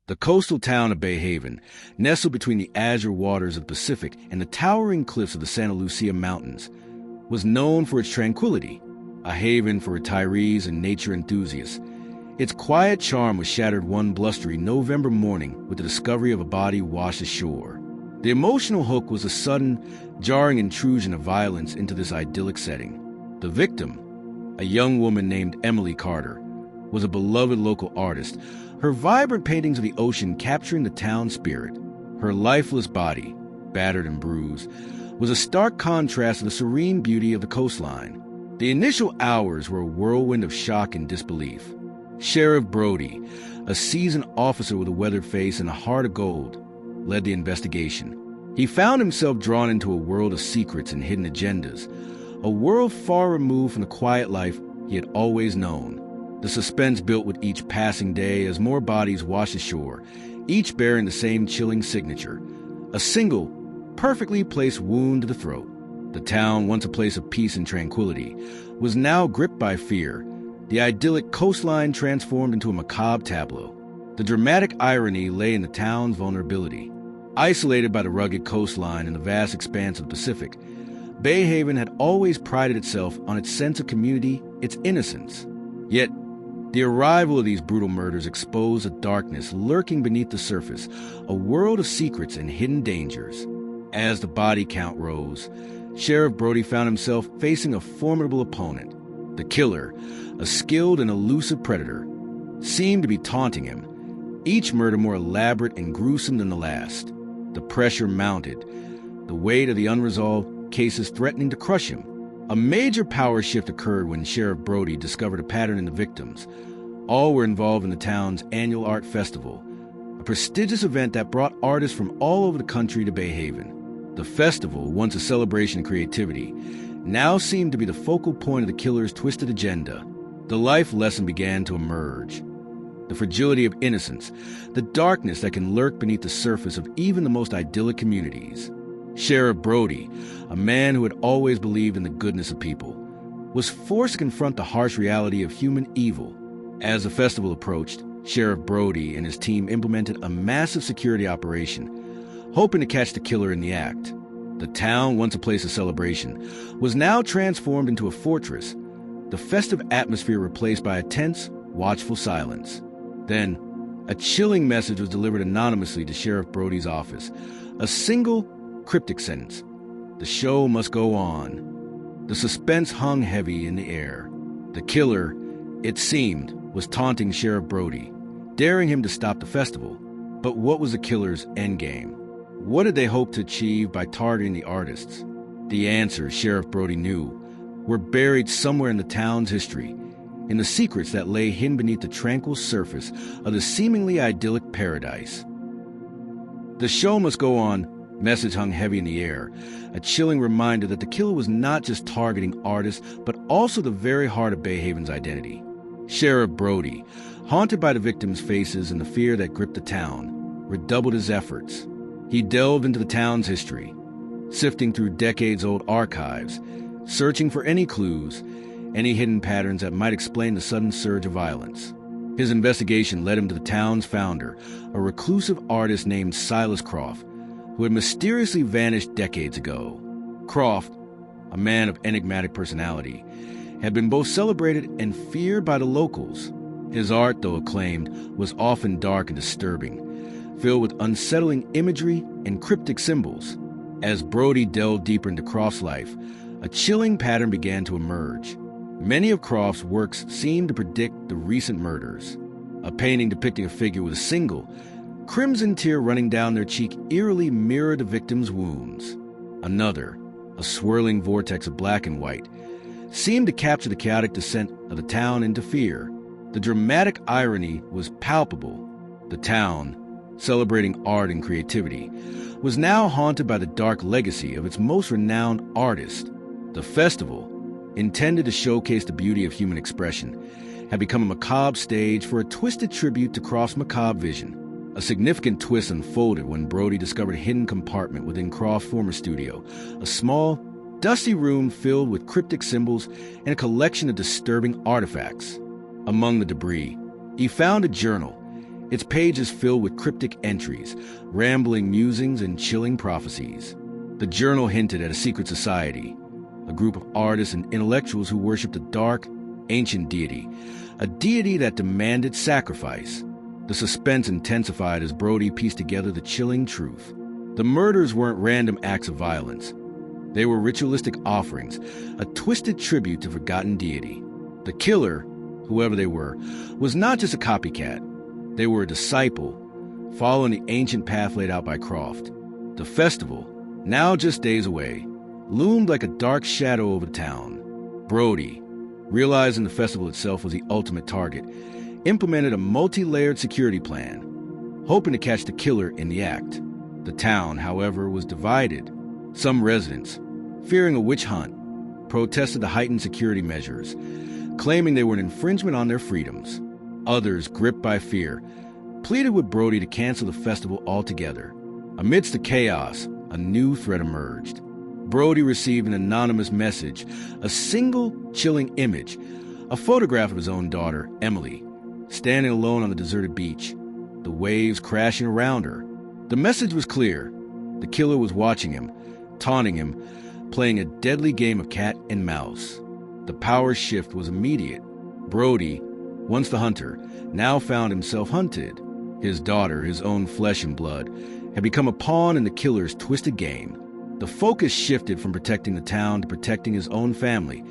The coastal town of Bay Haven, nestled between the azure waters of the Pacific and the towering cliffs of the Santa Lucia Mountains, was known for its tranquility, a haven for retirees and nature enthusiasts. Its quiet charm was shattered one blustery November morning with the discovery of a body washed ashore. The emotional hook was a sudden, jarring intrusion of violence into this idyllic setting. The victim, a young woman named Emily Carter, was a beloved local artist, her vibrant paintings of the ocean capturing the town spirit. Her lifeless body, battered and bruised, was a stark contrast to the serene beauty of the coastline. The initial hours were a whirlwind of shock and disbelief. Sheriff Brody, a seasoned officer with a weathered face and a heart of gold, led the investigation. He found himself drawn into a world of secrets and hidden agendas, a world far removed from the quiet life he had always known. The suspense built with each passing day as more bodies washed ashore, each bearing the same chilling signature, a single, perfectly placed wound to the throat. The town, once a place of peace and tranquility, was now gripped by fear, the idyllic coastline transformed into a macabre tableau. The dramatic irony lay in the town's vulnerability. Isolated by the rugged coastline and the vast expanse of the Pacific, Bay Haven had always prided itself on its sense of community, its innocence. Yet, the arrival of these brutal murders exposed a darkness lurking beneath the surface, a world of secrets and hidden dangers. As the body count rose, Sheriff Brody found himself facing a formidable opponent. The killer, a skilled and elusive predator, seemed to be taunting him, each murder more elaborate and gruesome than the last. The pressure mounted, the weight of the unresolved cases threatening to crush him. A major power shift occurred when Sheriff Brody discovered a pattern in the victims. All were involved in the town's annual art festival, a prestigious event that brought artists from all over the country to Bay Haven. The festival, once a celebration of creativity, now seemed to be the focal point of the killer's twisted agenda. The life lesson began to emerge. The fragility of innocence, the darkness that can lurk beneath the surface of even the most idyllic communities. Sheriff Brody, a man who had always believed in the goodness of people, was forced to confront the harsh reality of human evil. As the festival approached, Sheriff Brody and his team implemented a massive security operation, hoping to catch the killer in the act. The town, once a place of celebration, was now transformed into a fortress, the festive atmosphere replaced by a tense, watchful silence. Then, a chilling message was delivered anonymously to Sheriff Brody's office. A single, cryptic sentence: "The show must go on." The suspense hung heavy in the air. The killer, it seemed, was taunting Sheriff Brody, daring him to stop the festival. But what was the killer's endgame? What did they hope to achieve by targeting the artists? The answers, Sheriff Brody knew, were buried somewhere in the town's history, in the secrets that lay hidden beneath the tranquil surface of the seemingly idyllic paradise. The show must go on message hung heavy in the air, a chilling reminder that the killer was not just targeting artists, but also the very heart of Bay Haven's identity. Sheriff Brody, haunted by the victims' faces and the fear that gripped the town, redoubled his efforts. He delved into the town's history, sifting through decades-old archives, searching for any clues, any hidden patterns that might explain the sudden surge of violence. His investigation led him to the town's founder, a reclusive artist named Silas Croft, who had mysteriously vanished decades ago. Croft, a man of enigmatic personality, had been both celebrated and feared by the locals. His art, though acclaimed, was often dark and disturbing, filled with unsettling imagery and cryptic symbols. As Brody delved deeper into Croft's life, a chilling pattern began to emerge. Many of Croft's works seemed to predict the recent murders. A painting depicting a figure with a single, crimson tear running down their cheek eerily mirrored the victim's wounds. Another, a swirling vortex of black and white, seemed to capture the chaotic descent of the town into fear. The dramatic irony was palpable. The town, celebrating art and creativity, was now haunted by the dark legacy of its most renowned artist. The festival, intended to showcase the beauty of human expression, had become a macabre stage for a twisted tribute to Croft's macabre vision. A significant twist unfolded when Brody discovered a hidden compartment within Croft's former studio, a small, dusty room filled with cryptic symbols and a collection of disturbing artifacts. Among the debris, he found a journal, its pages filled with cryptic entries, rambling musings, and chilling prophecies. The journal hinted at a secret society, a group of artists and intellectuals who worshipped a dark, ancient deity, a deity that demanded sacrifice. The suspense intensified as Brody pieced together the chilling truth. The murders weren't random acts of violence. They were ritualistic offerings, a twisted tribute to forgotten deity. The killer, whoever they were, was not just a copycat. They were a disciple, following the ancient path laid out by Croft. The festival, now just days away, loomed like a dark shadow over the town. Brody, realizing the festival itself was the ultimate target, implemented a multi-layered security plan, hoping to catch the killer in the act. The town, however, was divided. Some residents, fearing a witch hunt, protested the heightened security measures, claiming they were an infringement on their freedoms. Others, gripped by fear, pleaded with Brody to cancel the festival altogether. Amidst the chaos, a new threat emerged. Brody received an anonymous message, a single chilling image, a photograph of his own daughter, Emily, standing alone on the deserted beach, the waves crashing around her. The message was clear. The killer was watching him, taunting him, playing a deadly game of cat and mouse. The power shift was immediate. Brody, once the hunter, now found himself hunted. His daughter, his own flesh and blood, had become a pawn in the killer's twisted game. The focus shifted from protecting the town to protecting his own family,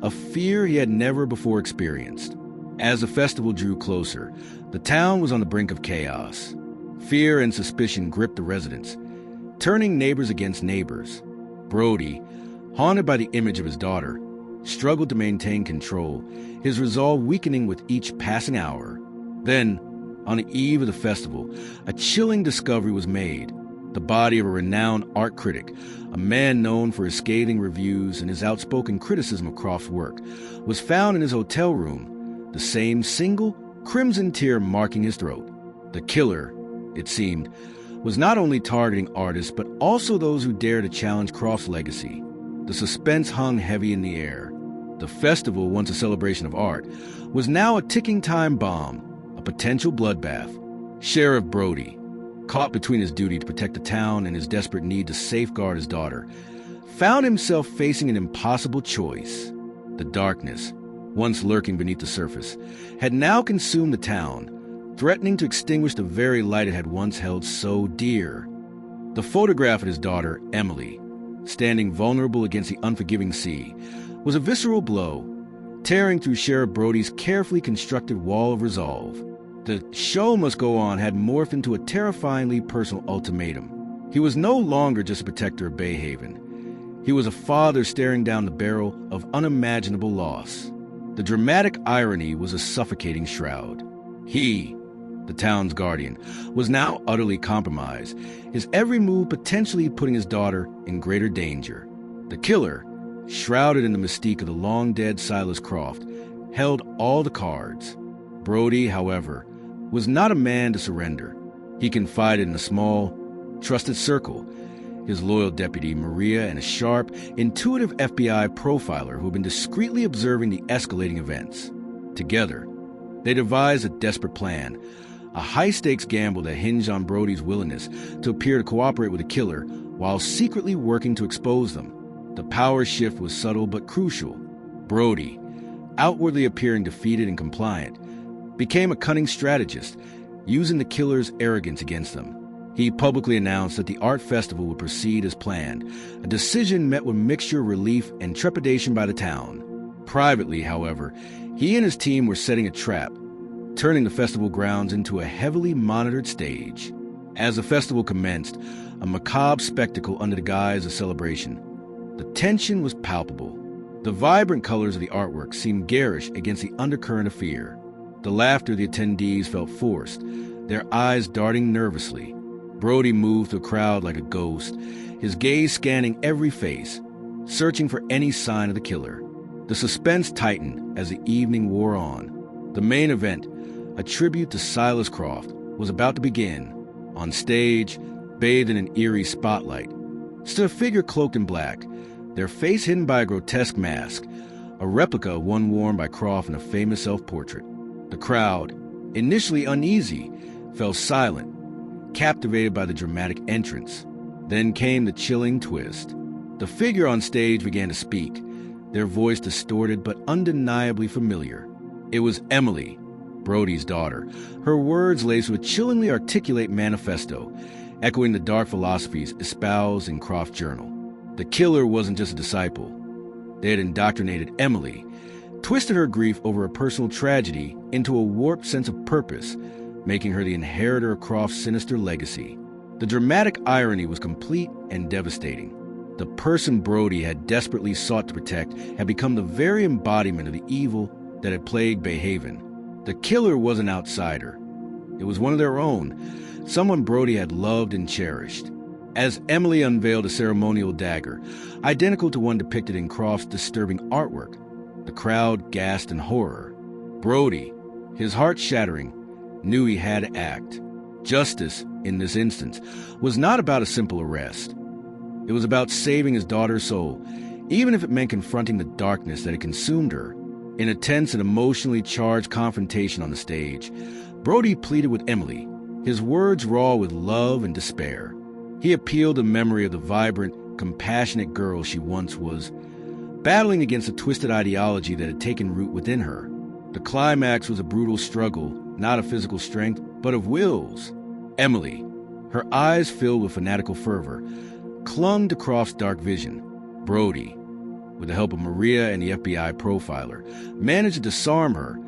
a fear he had never before experienced. As the festival drew closer, the town was on the brink of chaos. Fear and suspicion gripped the residents, turning neighbors against neighbors. Brody, haunted by the image of his daughter, struggled to maintain control, his resolve weakening with each passing hour. Then, on the eve of the festival, a chilling discovery was made. The body of a renowned art critic, a man known for his scathing reviews and his outspoken criticism of Croft's work, was found in his hotel room, the same single crimson tear marking his throat. The killer, it seemed, was not only targeting artists but also those who dared to challenge Croft's legacy. The suspense hung heavy in the air. The festival, once a celebration of art, was now a ticking time bomb, a potential bloodbath. Sheriff Brody, caught between his duty to protect the town and his desperate need to safeguard his daughter, found himself facing an impossible choice. The darkness, once lurking beneath the surface, had now consumed the town, threatening to extinguish the very light it had once held so dear. The photograph of his daughter, Emily, standing vulnerable against the unforgiving sea, was a visceral blow, tearing through Sheriff Brody's carefully constructed wall of resolve. The show must go on had morphed into a terrifyingly personal ultimatum. He was no longer just a protector of Bayhaven. He was a father staring down the barrel of unimaginable loss. The dramatic irony was a suffocating shroud. He, the town's guardian, was now utterly compromised, his every move potentially putting his daughter in greater danger. The killer, shrouded in the mystique of the long-dead Silas Croft, held all the cards. Brody, however, was not a man to surrender. He confided in a small, trusted circle, his loyal deputy Maria and a sharp, intuitive FBI profiler who had been discreetly observing the escalating events. Together, they devised a desperate plan, a high-stakes gamble that hinged on Brody's willingness to appear to cooperate with the killer while secretly working to expose them. The power shift was subtle but crucial. Brody, outwardly appearing defeated and compliant, became a cunning strategist, using the killer's arrogance against them. He publicly announced that the art festival would proceed as planned, a decision met with mixture of relief and trepidation by the town. Privately, however, he and his team were setting a trap, turning the festival grounds into a heavily monitored stage. As the festival commenced, a macabre spectacle under the guise of celebration, the tension was palpable. The vibrant colors of the artwork seemed garish against the undercurrent of fear. The laughter of the attendees felt forced, their eyes darting nervously. Brody moved through the crowd like a ghost, his gaze scanning every face, searching for any sign of the killer. The suspense tightened as the evening wore on. The main event, a tribute to Silas Croft, was about to begin. On stage, bathed in an eerie spotlight, stood a figure cloaked in black, their face hidden by a grotesque mask, a replica of one worn by Croft in a famous self-portrait. The crowd, initially uneasy, fell silent, captivated by the dramatic entrance. Then came the chilling twist. The figure on stage began to speak, their voice distorted but undeniably familiar. It was Emily, Brody's daughter, her words laced with chillingly articulate manifesto, echoing the dark philosophies espoused in Croft's journal. The killer wasn't just a disciple. They had indoctrinated Emily, twisted her grief over a personal tragedy into a warped sense of purpose, making her the inheritor of Croft's sinister legacy. The dramatic irony was complete and devastating. The person Brody had desperately sought to protect had become the very embodiment of the evil that had plagued Bayhaven. The killer was an outsider. It was one of their own, someone Brody had loved and cherished. As Emily unveiled a ceremonial dagger, identical to one depicted in Croft's disturbing artwork, the crowd gasped in horror. Brody, his heart shattering, knew he had to act. Justice, in this instance, was not about a simple arrest. It was about saving his daughter's soul, even if it meant confronting the darkness that had consumed her. In a tense and emotionally charged confrontation on the stage, Brody pleaded with Emily, his words raw with love and despair. He appealed to memory of the vibrant, compassionate girl she once was, battling against a twisted ideology that had taken root within her. The climax was a brutal struggle, not of physical strength, but of wills. Emily, her eyes filled with fanatical fervor, clung to Croft's dark vision. Brody, with the help of Maria and the FBI profiler, managed to disarm her,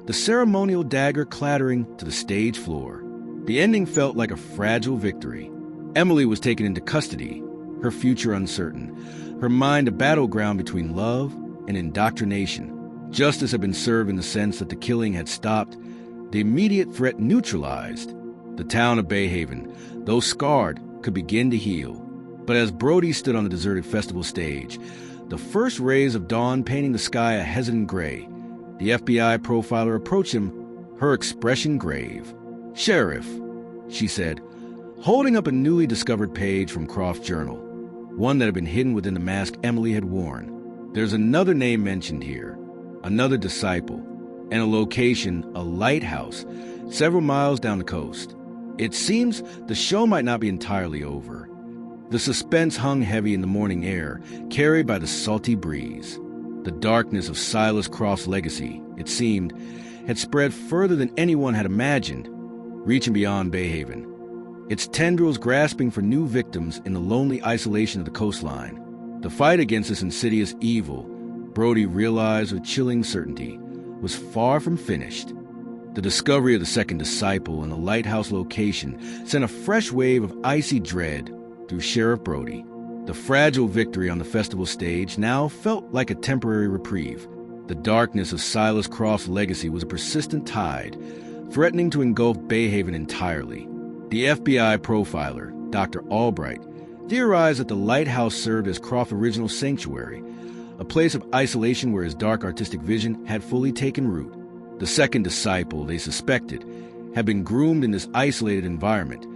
the ceremonial dagger clattering to the stage floor. The ending felt like a fragile victory. Emily was taken into custody, her future uncertain, her mind a battleground between love and indoctrination. Justice had been served in the sense that the killing had stopped, the immediate threat neutralized. The town of Bayhaven, though scarred, could begin to heal. But as Brody stood on the deserted festival stage, the first rays of dawn painting the sky a hesitant gray, the FBI profiler approached him, her expression grave. "Sheriff," she said, holding up a newly discovered page from Croft's journal, one that had been hidden within the mask Emily had worn. "There's another name mentioned here, another disciple, and a location, a lighthouse, several miles down the coast. It seems the show might not be entirely over." The suspense hung heavy in the morning air, carried by the salty breeze. The darkness of Silas Croft's legacy, it seemed, had spread further than anyone had imagined, reaching beyond Bayhaven, its tendrils grasping for new victims in the lonely isolation of the coastline. The fight against this insidious evil, Brody realized with chilling certainty, was far from finished. The discovery of the second disciple and the lighthouse location sent a fresh wave of icy dread through Sheriff Brody. The fragile victory on the festival stage now felt like a temporary reprieve. The darkness of Silas Croft's legacy was a persistent tide, threatening to engulf Bayhaven entirely. The FBI profiler, Dr. Albright, theorized that the lighthouse served as Croft's original sanctuary, a place of isolation where his dark artistic vision had fully taken root. The second disciple, they suspected, had been groomed in this isolated environment,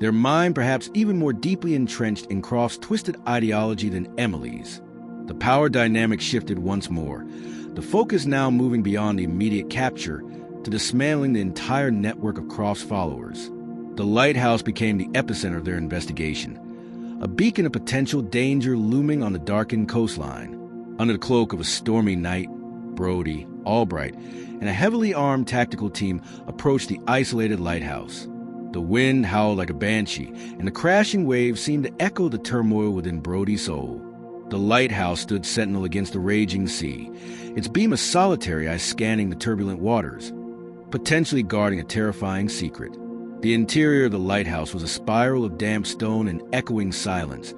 their mind perhaps even more deeply entrenched in Croft's twisted ideology than Emily's. The power dynamic shifted once more, the focus now moving beyond the immediate capture to dismantling the entire network of Croft's followers. The lighthouse became the epicenter of their investigation, a beacon of potential danger looming on the darkened coastline. Under the cloak of a stormy night, Brody, Albright, and a heavily armed tactical team approached the isolated lighthouse. The wind howled like a banshee, and the crashing waves seemed to echo the turmoil within Brody's soul. The lighthouse stood sentinel against the raging sea, its beam of solitary eye scanning the turbulent waters, potentially guarding a terrifying secret. The interior of the lighthouse was a spiral of damp stone and echoing silence,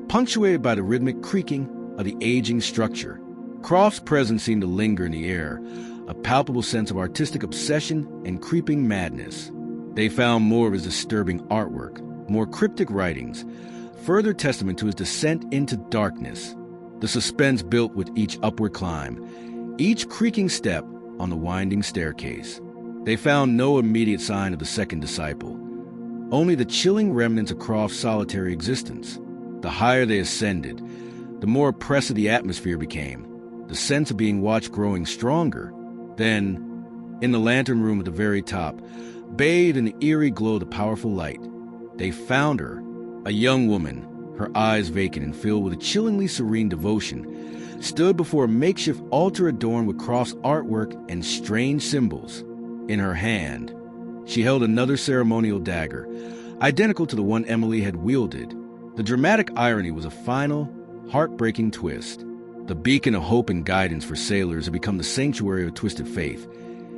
punctuated by the rhythmic creaking of the aging structure. Croft's presence seemed to linger in the air, a palpable sense of artistic obsession and creeping madness. They found more of his disturbing artwork, more cryptic writings, further testament to his descent into darkness. The suspense built with each upward climb, each creaking step on the winding staircase. They found no immediate sign of the second disciple, only the chilling remnants of Croft's solitary existence. The higher they ascended, the more oppressive the atmosphere became, the sense of being watched growing stronger. Then, in the lantern room at the very top, bathed in the eerie glow of the powerful light. They found her, a young woman, her eyes vacant and filled with a chillingly serene devotion, stood before a makeshift altar adorned with cross artwork and strange symbols. In her hand, she held another ceremonial dagger, identical to the one Emily had wielded. The dramatic irony was a final, heartbreaking twist. The beacon of hope and guidance for sailors had become the sanctuary of twisted faith,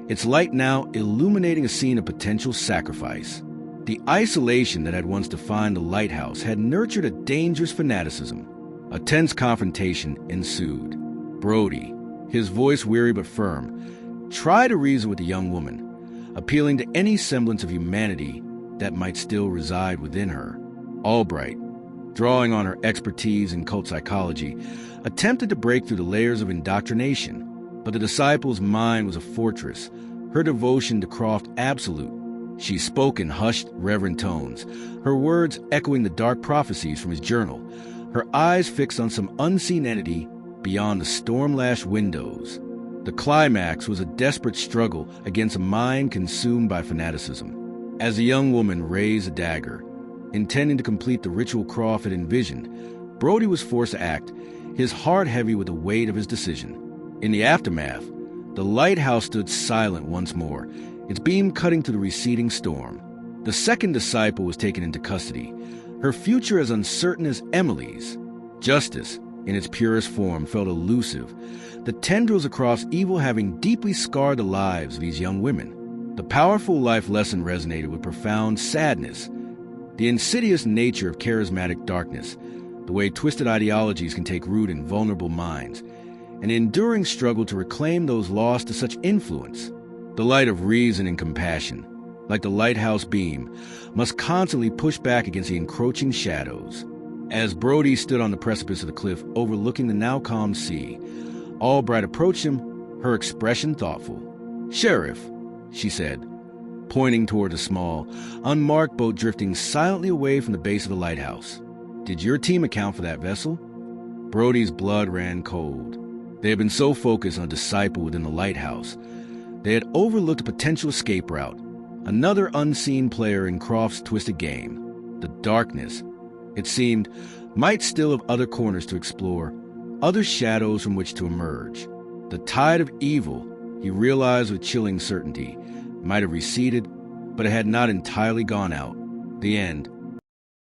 its light now illuminating a scene of potential sacrifice. The isolation that had once defined the Lighthouse had nurtured a dangerous fanaticism. A tense confrontation ensued. Brody, his voice weary but firm, tried to reason with the young woman, appealing to any semblance of humanity that might still reside within her. Albright, drawing on her expertise in cult psychology, attempted to break through the layers of indoctrination, but the disciple's mind was a fortress, her devotion to Croft absolute. She spoke in hushed, reverent tones, her words echoing the dark prophecies from his journal, her eyes fixed on some unseen entity beyond the storm-lashed windows. The climax was a desperate struggle against a mind consumed by fanaticism. As the young woman raised a dagger, intending to complete the ritual Croft had envisioned, Brody was forced to act, his heart heavy with the weight of his decision. In the aftermath, the lighthouse stood silent once more, its beam cutting through the receding storm. The second disciple was taken into custody, her future as uncertain as Emily's. Justice, in its purest form, felt elusive, the tendrils across evil having deeply scarred the lives of these young women. The powerful life lesson resonated with profound sadness, the insidious nature of charismatic darkness, the way twisted ideologies can take root in vulnerable minds, an enduring struggle to reclaim those lost to such influence. The light of reason and compassion, like the lighthouse beam, must constantly push back against the encroaching shadows. As Brody stood on the precipice of the cliff overlooking the now calm sea, Albright approached him, her expression thoughtful. "Sheriff," she said, pointing toward a small, unmarked boat drifting silently away from the base of the lighthouse. "Did your team account for that vessel?" Brody's blood ran cold. They had been so focused on a disciple within the lighthouse, they had overlooked a potential escape route, another unseen player in Croft's twisted game. The darkness, it seemed, might still have other corners to explore, other shadows from which to emerge. The tide of evil, he realized with chilling certainty, might have receded, but it had not entirely gone out. The end.